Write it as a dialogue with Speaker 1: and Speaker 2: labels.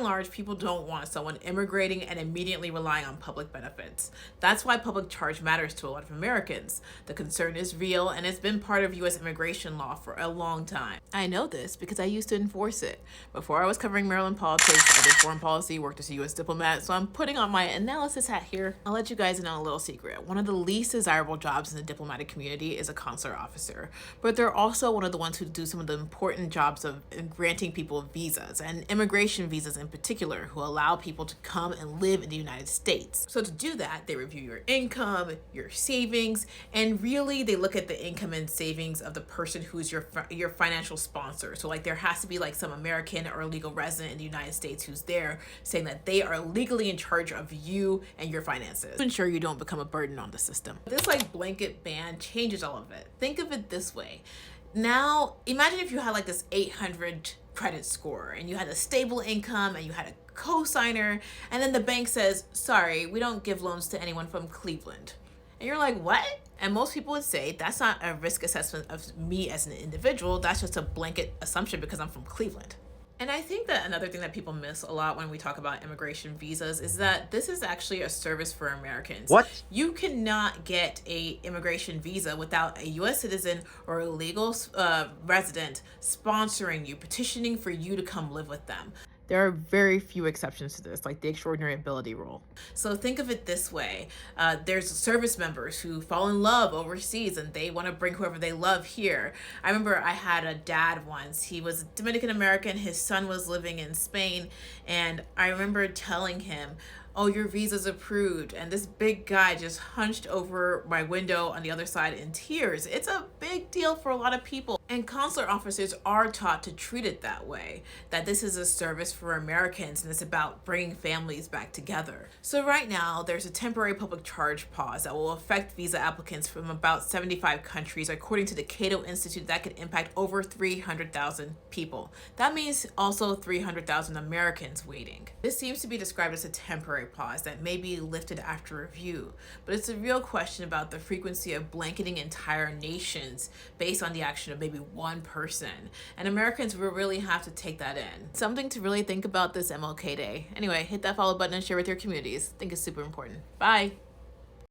Speaker 1: and large, people don't want someone immigrating and immediately relying on public benefits. That's why public charge matters to a lot of Americans. The concern is real, and it's been part of U.S. immigration law for a long time. I know this because I used to enforce it. Before I was covering Maryland politics, I did foreign policy, worked as a U.S. diplomat, so I'm putting on my analysis hat here. I'll let you guys in on a little secret. One of the least desirable jobs in the diplomatic community is a consular officer, but they're also one of the ones who do some of the important jobs of granting people visas, and immigration visas in particular, who allow people to come and live in the United States. So to do that, they review your income, your savings, and really they look at the income and savings of the person who's your financial sponsor. So like there has to be like some American or legal resident in the United States who's there saying that they are legally in charge of you and your finances to ensure you don't become a burden on the system. This like blanket ban changes all of it. Think of it this way. Now, imagine if you had like this 800 credit score and you had a stable income and you had a co-signer, and then the bank says, sorry, we don't give loans to anyone from Cleveland. And you're like, what? And most people would say that's not a risk assessment of me as an individual, that's just a blanket assumption because I'm from Cleveland. And I think that another thing that people miss a lot when we talk about immigration visas is that this is actually a service for Americans.
Speaker 2: What?
Speaker 1: You cannot get a immigration visa without a U.S. citizen or a legal resident sponsoring you, petitioning for you to come live with them. There are very few exceptions to this, like the extraordinary ability rule. So think of it this way. There's service members who fall in love overseas and they want to bring whoever they love here. I remember I had a dad once. He was Dominican American. His son was living in Spain. And I remember telling him, oh, your visa's approved. And this big guy just hunched over my window on the other side in tears. It's a big deal for a lot of people. And consular officers are taught to treat it that way, that this is a service for Americans and it's about bringing families back together. So right now, there's a temporary public charge pause that will affect visa applicants from about 75 countries. According to the Cato Institute, that could impact over 300,000 people. That means also 300,000 Americans waiting. This seems to be described as a temporary pause that may be lifted after review, but it's a real question about the frequency of blanketing entire nations based on the action of maybe one person, and Americans will really have to take that in. Something to really think about this MLK Day. Anyway, hit that follow button and share with your communities. I think it's super important. Bye.